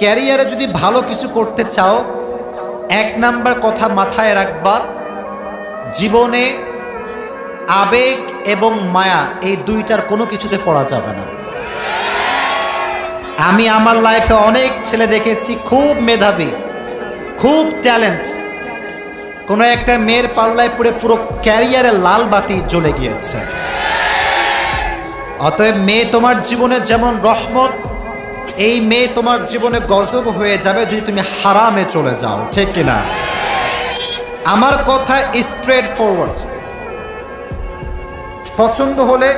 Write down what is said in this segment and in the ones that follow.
ক্যারিয়ারে যদি ভালো কিছু করতে চাও, এক নাম্বার কথা মাথায় রাখবা, জীবনে আবেগ এবং মায়া এই দুইটার কোনো কিছুতে পড়া যাবে না। আমি আমার লাইফে অনেক ছেলে দেখেছি খুব মেধাবী, খুব ট্যালেন্ট, কোনো একটা মেয়ের পাল্লায় পড়ে পুরো ক্যারিয়ারে লাল বাতি জ্বলে গিয়েছে। অতএব মেয়ে তোমার জীবনে যেমন রহমত, এই মেয়ে তোমার জীবনে গজব হয়ে যাবে যদি তুমি হারামে চলে যাও, ঠিক কিনা? আমার কথা স্ট্রেট ফরওয়ার্ড, পছন্দ হলে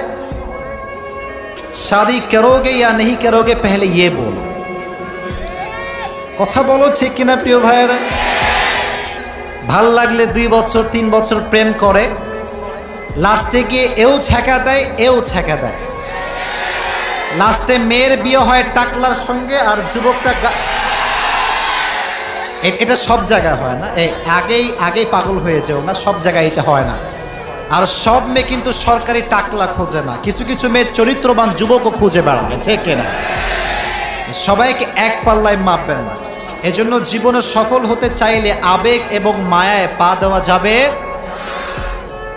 शादी करोगे या नहीं करोगे पहले ये बोलो। কথা বলো, ঠিক কিনা প্রিয় ভাইয়েরা? ভাল লাগলে 2 বছর 3 বছর প্রেম করে, লাস্টে গিয়ে এও ছ্যাঁকা দেয় এও ছ্যাঁকা দেয়, লাস্টে মেয়ের বিয়ে হয় টাকলার সঙ্গে আর যুবকটা এটা সব জায়গায় হয় না, আগেই পাগল হয়ে যাও না, সব জায়গায় এটা হয় না। আর সব মেয়ে কিন্তু সরকারি টাকলা খোঁজে না, কিছু কিছু মেয়ে চরিত্রবান যুবকও খুঁজে বেড়ায়, ঠিক কিনা? সবাইকে এক পাল্লায় মাপবেন না। এজন্য জীবনে সফল হতে চাইলে আবেগ এবং মায়ায় পা দেওয়া যাবে।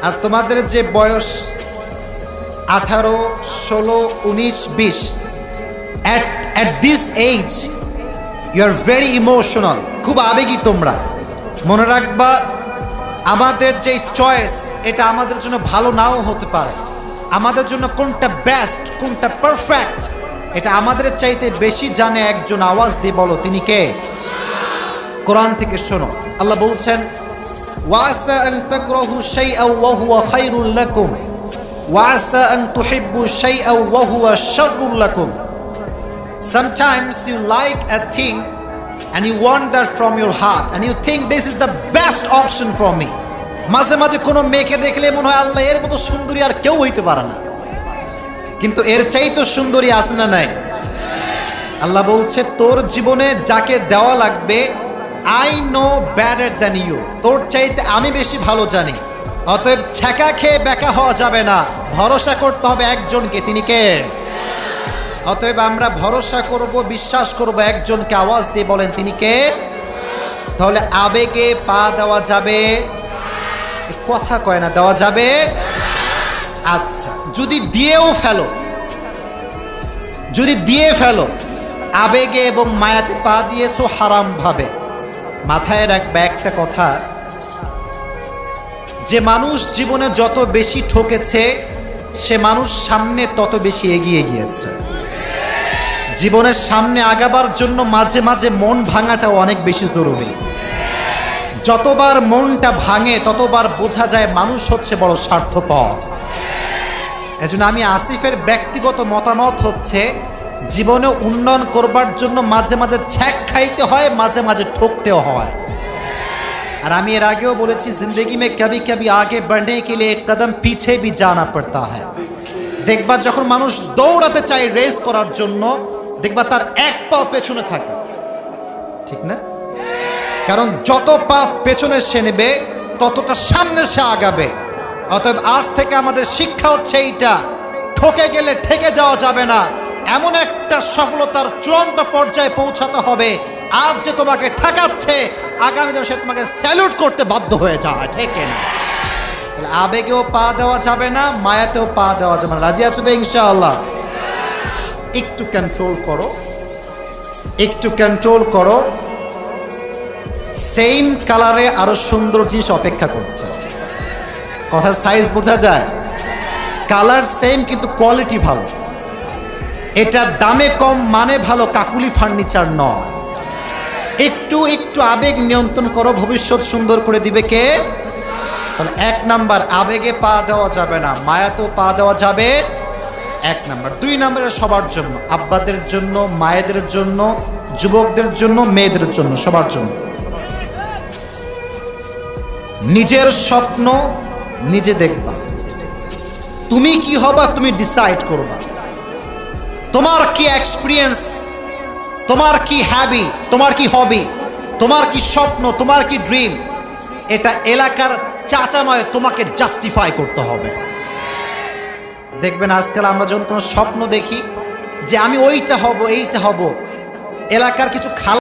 আর তোমাদের যে বয়স 18, 16, 19, 20, at this age you are very emotional, খুব আবেগী তোমরা। মনে রাখবা, আমাদের যে চয়েস এটা আমাদের জন্য ভালো নাও হতে পারে। আমাদের জন্য কোনটা বেস্ট, কোনটা পারফেক্ট, এটা আমাদের চাইতে বেশি জানে একজন। আওয়াজ দিয়ে বলো তিনি কে? কোরআন থেকে শোনো, আল্লাহ বলছেন, ওয়াসা আন তাকরাহু শাইআন ওয়া হুয়া খায়রুল লাকুম ওয়াসা আন তুহিব্বু শাইআন ওয়া হুয়া শাররুল লাকুম। Sometimes you like a thing and you want that from your heart and you think this is the best option for me. মাঝে মাঝে কোনো মেয়েকে দেখলে মনে হয় আল্লাহ এর মতো সুন্দরী আর কেউ হইতে পারে না, কিন্তু এর চাইতে সুন্দরী আছে না নাই? আল্লাহ বলছে, তোর জীবনে যাকে দেওয়া লাগবে, I know better than you, তোর চাইতে আমি বেশি ভালো জানি। অতএব ছ্যাঁকা খেয়ে বেকা হওয়া যাবে না, ভরসা করতে হবে একজনকে, তিনি কে? অতএব আমরা ভরসা করব, বিশ্বাস করব একজনকে। আওয়াজ দিয়ে বলেন তিনি কে? তাহলে আবেগে পা দেওয়া যাবে? কথা কয় না, দেওয়া যাবে? আচ্ছা, যদি দিয়ে ফেলো আবেগে এবং মায়াতে পা দিয়েছো হারাম ভাবে, মাথায় রাখবে একটা কথা, যে মানুষ জীবনে যত বেশি ঠকেছে সে মানুষ সামনে তত বেশি এগিয়ে গিয়েছে। জীবনের সামনে আগাবার জন্য মাঝে মাঝে মন ভাঙাটাও অনেক বেশি জরুরি। যতবার মনটা ভাঙে ততবার বোঝা যায় মানুষ হচ্ছে বড় স্বার্থপর। এজন্য আমি আসিফের ব্যক্তিগত মতামত হচ্ছে, জীবনে উন্নয়ন করবার জন্য মাঝে মাঝে ছ্যাক খাইতে হয়, মাঝে মাঝে ঠকতেও হয়। আর আমি এর আগেও বলেছি, জিন্দগি মে কবি কবি আগে बढ़ने के लिए एक कदम पीछे भी जाना पड़ता है। দেখবা যখন মানুষ দৌড়াতে চায় রেস করার জন্য, দেখবা তার এক পা পেছনে থাকে, ঠিক না? কারণ যত পা পেছনে সে নেবে ততটা সামনে সে আগাবে। অতএব আজ থেকে আমাদের শিক্ষা হচ্ছে এইটা, ঠকে গেলে ঠেকে যাওয়া যাবে না, এমন একটা সফলতার চূড়ান্ত পর্যায়ে পৌঁছাতে হবে, আজ যে তোমাকে ঠকাচ্ছে আগামী দিনে সে তোমাকে স্যালুট করতে বাধ্য হয়ে যায়, ঠিক না? তাহলে আবেগেও পা দেওয়া যাবে না, মায়াতেও পা দেওয়া যাবে না। রাজি আছো তো ইনশাআল্লাহ? একটু কন্ট্রোল করো। সেম কালারে আরো সুন্দর জিনিস অপেক্ষা করছে। কথার সাইজ বোঝা যায়? কালার সেম কিন্তু কোয়ালিটি ভালো। এটা দামে কম মানে ভালো, কাকুলি ফার্নিচার নয়। একটু আবেগ নিয়ন্ত্রণ করো, ভবিষ্যৎ সুন্দর করে দিবে কে? তাহলে 1 নাম্বার, আবেগে পা দেওয়া যাবে না, মায়াতেও পা দেওয়া যাবে, 1 নাম্বার। 2 নাম্বারে সবার জন্য, আব্বাদের জন্য, মায়েদের জন্য, যুবকদের জন্য, মেয়েদের জন্য, সবার জন্য। নিজের স্বপ্ন নিজে দেখবা, তুমি কি হবা তুমি ডিসাইড করবা। তোমার কি এক্সপিরিয়েন্স, তোমার কি হ্যাবি, তোমার কি হবি, তোমার কি স্বপ্ন, তোমার কি ড্রিম, এটা এলাকার চাচা নয়, তোমাকে জাস্টিফাই করতে হবে। দেখবেন আজকাল আমরা যখন কোনো স্বপ্ন দেখি যে আমি ওইটা হব, এইটা হব, এলাকার কিছু খাল